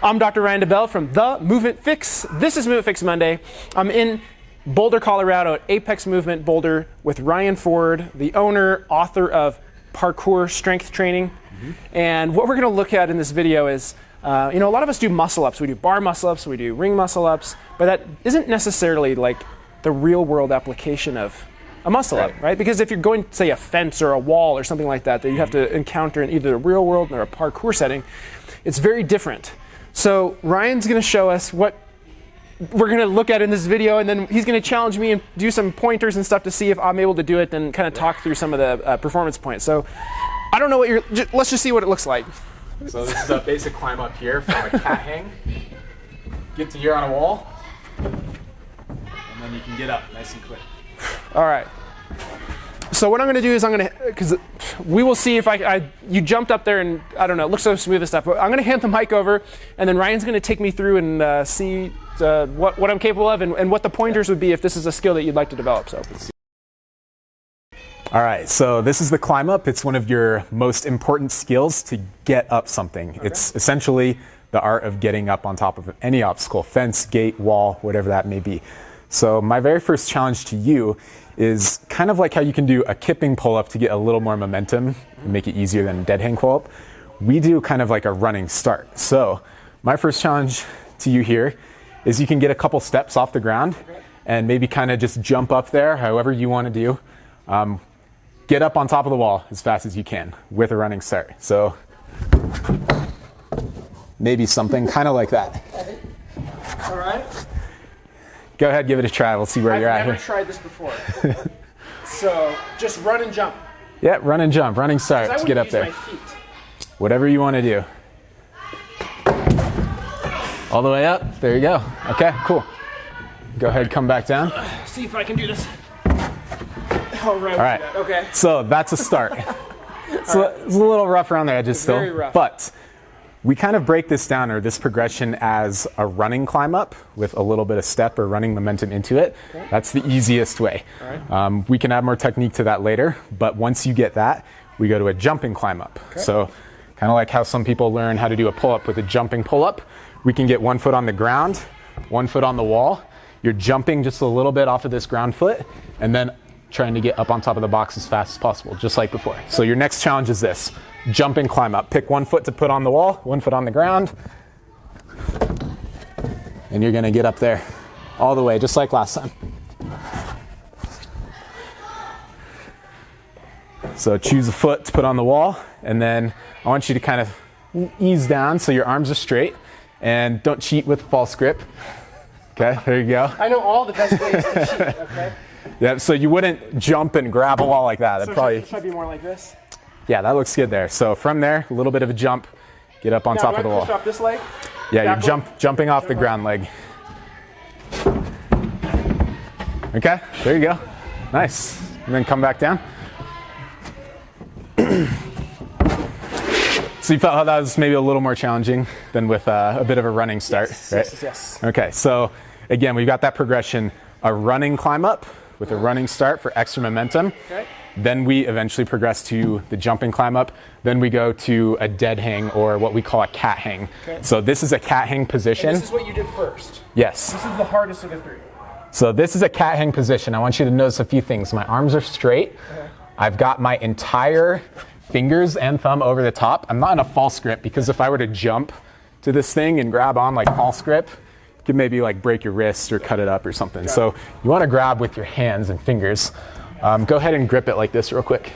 I'm Dr. Ryan DeBell from The Movement Fix. This is Movement Fix Monday. I'm in Boulder, Colorado at Apex Movement Boulder with Ryan Ford, the owner, author of Parkour Strength Training. And what we're going to look at in this video is, a lot of us do muscle ups. We do bar muscle ups, we do ring muscle ups, but that isn't necessarily like the real world application of a muscle up, right? Because if you're going to, say, a fence or a wall or something like that, that you have to encounter in either the real world or a parkour setting, it's very different. So Ryan's going to show us what we're going to look at in this video, and then he's going to challenge me and do some pointers and stuff to see if I'm able to do it, then kind of talk through some of the performance points. So I don't know what let's just see what it looks like. So this is a basic climb up here from a cat hang. Get to here on a wall, and then you can get up nice and quick. All right. So what I'm going to do is because we will see if you jumped up there and I don't know, it looks so smooth and stuff, but I'm going to hand the mic over, and then Ryan's going to take me through and see what I'm capable of and what the pointers would be if this is a skill that you'd like to develop. So. All right, so this is the climb up. It's one of your most important skills to get up something. Okay. It's essentially the art of getting up on top of any obstacle, fence, gate, wall, whatever that may be. So my very first challenge to you is kind of like how you can do a kipping pull-up to get a little more momentum and make it easier than a dead hang pull-up. We do kind of like a running start. So my first challenge to you here is you can get a couple steps off the ground and maybe kind of just jump up there, however you want to do. Get up on top of the wall as fast as you can with a running start. So maybe something kind of like that. All right. Go ahead, give it a try. We'll see where you're at here. I've never tried this before. So just run and jump. Yeah, run and jump, running start to get up there. My feet. Whatever you want to do. All the way up. There you go. Okay, cool. Go ahead, come back down. See if I can do this. All right. Okay. So that's a start. So it's a little rough around there, just still. Very rough. But we kind of break this down, or this progression, as a running climb up with a little bit of step or running momentum into it. Okay. That's the easiest way. All right. We can add more technique to that later, but once you get that, we go to a jumping climb up. Okay. So kind of like how some people learn how to do a pull-up with a jumping pull-up, we can get 1 foot on the ground, 1 foot on the wall. You're jumping just a little bit off of this ground foot, and then trying to get up on top of the box as fast as possible, just like before. So your next challenge is this. Jump and climb up. Pick 1 foot to put on the wall, 1 foot on the ground, and you're gonna get up there all the way, just like last time. So choose a foot to put on the wall, and then I want you to kind of ease down so your arms are straight, and don't cheat with false grip. Okay, there you go. I know all the best ways to cheat, okay? Yeah, so you wouldn't jump and grab a wall like that. So should I be more like this? Yeah, that looks good there. So from there, a little bit of a jump, get up on top of the wall. Push off this leg? Yeah, you're jumping off the ground leg. Okay, there you go. Nice. And then come back down. So you felt how that was maybe a little more challenging than with a bit of a running start, yes, right? Yes. Okay, so again, we've got that progression, a running climb up with a running start for extra momentum. Okay. Then we eventually progress to the jumping climb up. Then we go to a dead hang, or what we call a cat hang. Okay. So this is a cat hang position. And this is what you did first? Yes. This is the hardest of the three. So this is a cat hang position. I want you to notice a few things. My arms are straight. Okay. I've got my entire fingers and thumb over the top. I'm not in a false grip, because if I were to jump to this thing and grab on like false grip, you could maybe like break your wrist or cut it up or something. So you want to grab with your hands and fingers. Go ahead and grip it like this real quick.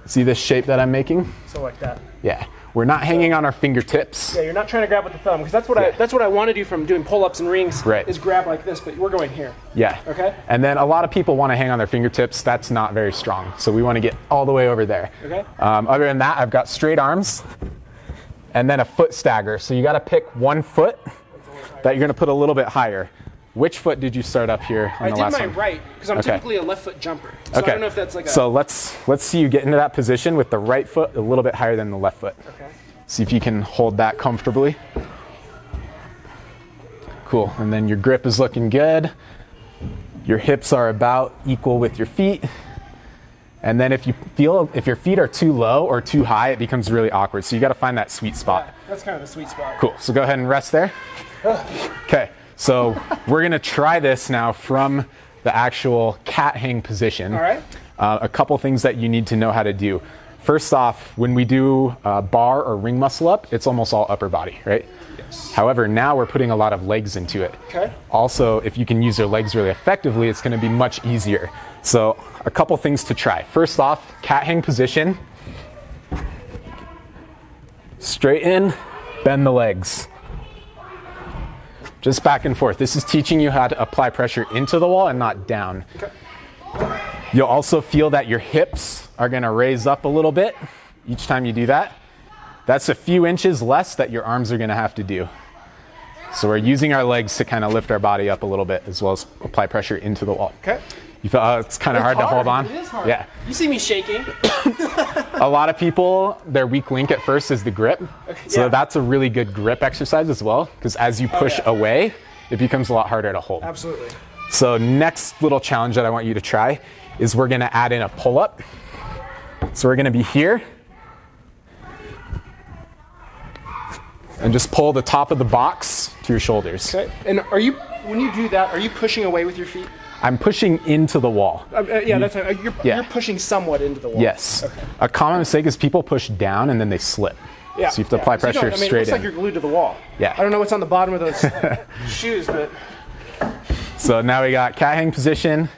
See this shape that I'm making? So like that. Yeah. We're not hanging on our fingertips. Yeah, you're not trying to grab with the thumb, because that's what I want to do from doing pull-ups and rings. Right. Is grab like this, but we're going here. Yeah. Okay. And then a lot of people want to hang on their fingertips. That's not very strong. So we want to get all the way over there. Okay. Other than that, I've got straight arms and then a foot stagger. So you got to pick 1 foot that you're going to put a little bit higher. Which foot did you start up here on the last one? I did my right, because I'm typically a left foot jumper. So okay. I don't know if that's like a... So let's see you get into that position with the right foot a little bit higher than the left foot. Okay. See if you can hold that comfortably. Cool, and then your grip is looking good. Your hips are about equal with your feet. And then if your feet are too low or too high, it becomes really awkward. So you got to find that sweet spot. Yeah, that's kind of the sweet spot. Cool. So go ahead and rest there. Okay. So we're going to try this now from the actual cat hang position. All right. A couple things that you need to know how to do. First off, when we do bar or ring muscle up, it's almost all upper body, right? Yes. However, now we're putting a lot of legs into it. Okay. Also, if you can use your legs really effectively, it's going to be much easier. So a couple things to try. First off, cat hang position. Straighten, bend the legs. Just back and forth. This is teaching you how to apply pressure into the wall and not down. Okay. You'll also feel that your hips are going to raise up a little bit each time you do that. That's a few inches less that your arms are going to have to do. So we're using our legs to kind of lift our body up a little bit as well as apply pressure into the wall. Okay. You feel it's kind of hard to hold on? It is hard. Yeah. You see me shaking. A lot of people, their weak link at first is the grip. So that's a really good grip exercise as well, because as you push away, it becomes a lot harder to hold. Absolutely. So next little challenge that I want you to try is we're going to add in a pull-up. So we're going to be here. And just pull the top of the box to your shoulders. Okay. And when you do that, are you pushing away with your feet? I'm pushing into the wall. You're pushing somewhat into the wall. Yes. Okay. A common mistake is people push down and then they slip. Yeah. So you have to apply pressure straight in. It looks like you're glued to the wall. Yeah. I don't know what's on the bottom of those shoes, but. So now we got cat hang position.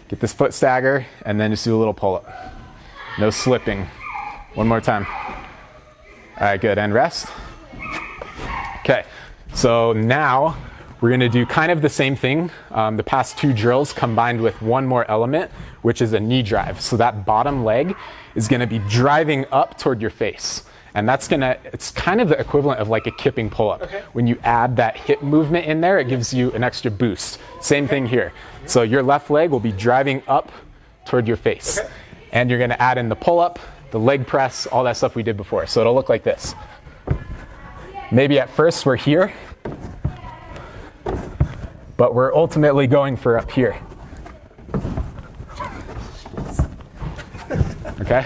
Get this foot stagger and then just do a little pull up. No slipping. One more time. All right, good. And rest. Okay. So now we're going to do kind of the same thing, the past two drills combined with one more element, which is a knee drive. So that bottom leg is going to be driving up toward your face. And it's kind of the equivalent of like a kipping pull-up. Okay. When you add that hip movement in there, it gives you an extra boost. Same thing here. So your left leg will be driving up toward your face. Okay. And you're going to add in the pull-up, the leg press, all that stuff we did before. So it'll look like this. Maybe at first we're here, but we're ultimately going for up here. Okay?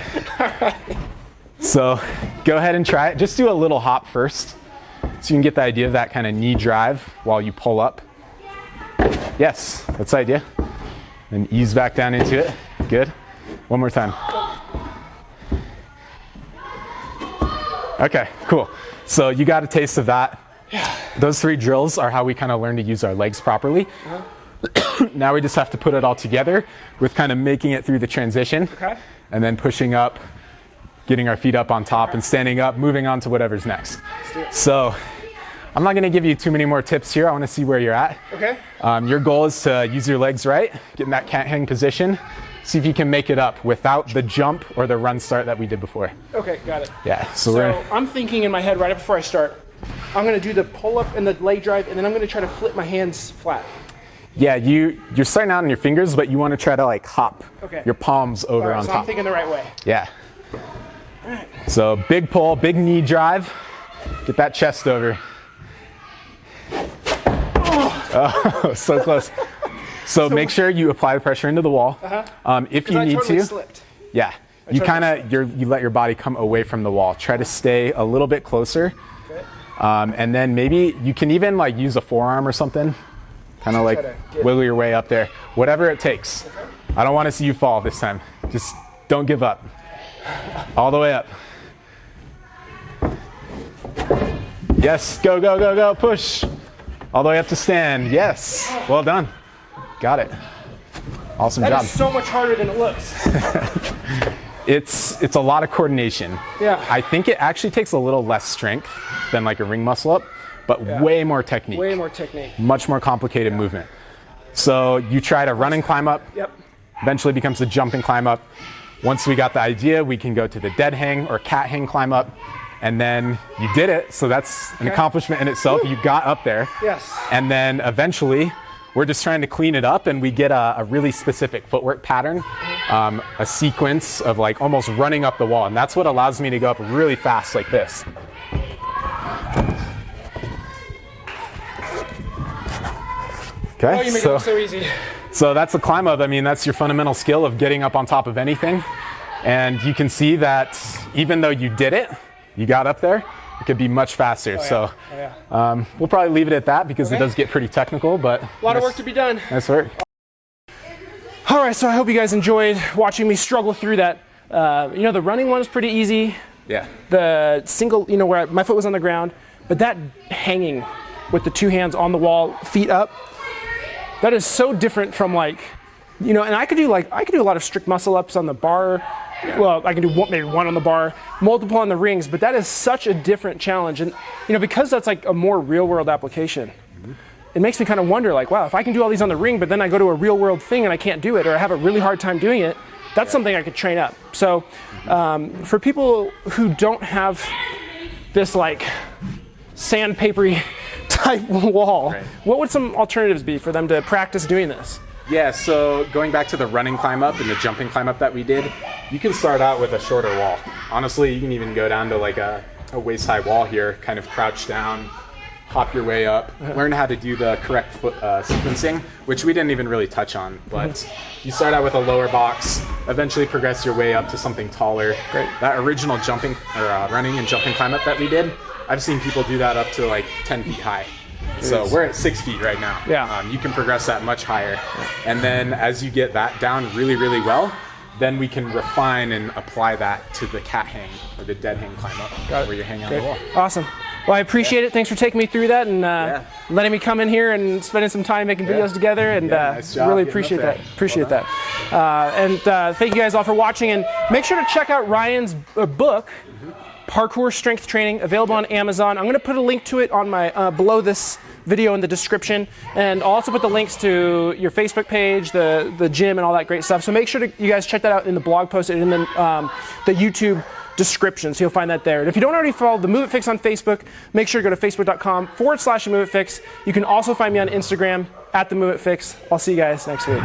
So go ahead and try it. Just do a little hop first so you can get the idea of that kind of knee drive while you pull up. Yes, that's the idea. And ease back down into it. Good. One more time. Okay, cool. So you got a taste of that. Yeah. Those three drills are how we kind of learn to use our legs properly. Now we just have to put it all together with kind of making it through the transition. Okay. And then pushing up, getting our feet up on top and standing up, moving on to whatever's next. So I'm not going to give you too many more tips here. I want to see where you're at. Okay. Your goal is to use your legs right, get in that cat hang position. See if you can make it up without the jump or the run start that we did before. Okay, got it. Yeah. So I'm thinking in my head right before I start, I'm going to do the pull up and the leg drive, and then I'm going to try to flip my hands flat. Yeah, you're starting out on your fingers, but you want to try to like hop your palms over on top. I'm thinking the right way. Yeah. All right. So big pull, big knee drive. Get that chest over. Oh, so close. So make sure you apply the pressure into the wall. If you need to, slipped. Yeah, you let your body come away from the wall. Try to stay a little bit closer, and then maybe you can even like use a forearm or something, kind of like wiggle your way up there. Whatever it takes. I don't want to see you fall this time. Just don't give up. All the way up. Yes, go, go, go, go, push. All the way up to stand. Yes, well done. Got it. Awesome job. That is so much harder than it looks. It's a lot of coordination. Yeah. I think it actually takes a little less strength than like a ring muscle up, but way more technique. Way more technique. Much more complicated movement. So you try to run and climb up. Yep. Eventually becomes a jump and climb up. Once we got the idea, we can go to the dead hang or cat hang climb up. And then you did it. So that's an accomplishment in itself. You got up there. Yes. And then eventually we're just trying to clean it up and we get a really specific footwork pattern, a sequence of like almost running up the wall. And that's what allows me to go up really fast like this. Okay. Oh, you make it look so easy. So that's the climb up. I mean, that's your fundamental skill of getting up on top of anything. And you can see that even though you did it, you got up there, it could be much faster. So we'll probably leave it at that because it does get pretty technical, but a lot of work to be done. Nice work. All right, so I hope you guys enjoyed watching me struggle through that. You know, the running one was pretty easy. Yeah. The single, you know, where my foot was on the ground, but that hanging with the two hands on the wall, feet up, that is so different from like, you know, and I could do a lot of strict muscle ups on the bar. Well, I can do maybe one on the bar, multiple on the rings, but that is such a different challenge. And, you know, because that's like a more real world application, it makes me kind of wonder like, wow, if I can do all these on the ring, but then I go to a real world thing and I can't do it, or I have a really hard time doing it, that's something I could train up. So for people who don't have this like sandpapery type wall, what would some alternatives be for them to practice doing this? Yeah, so going back to the running climb up and the jumping climb up that we did, you can start out with a shorter wall. Honestly, you can even go down to like a waist-high wall here, kind of crouch down, hop your way up, learn how to do the correct foot sequencing, which we didn't even really touch on. But you start out with a lower box, eventually progress your way up to something taller. Great. That original jumping or running and jumping climb up that we did, I've seen people do that up to like 10 feet high. So we're at 6 feet right now. Yeah. You can progress that much higher. And then as you get that down really, really well, then we can refine and apply that to the cat hang or the dead hang climb up where you're hanging on the wall. Awesome. Well, I appreciate it. Thanks for taking me through that and letting me come in here and spending some time making videos together. And nice job really appreciate that. Appreciate that. And thank you guys all for watching. And make sure to check out Ryan's book, Parkour Strength Training, available on Amazon. I'm going to put a link to it on my below this video in the description, and I'll also put the links to your Facebook page, the gym, and all that great stuff. So make sure you guys check that out in the blog post and in the YouTube description, so you'll find that there. And if you don't already follow the Move It Fix on Facebook, make sure to go to facebook.com/Move It Fix. You can also find me on Instagram @the Move It Fix. I'll see you guys next week.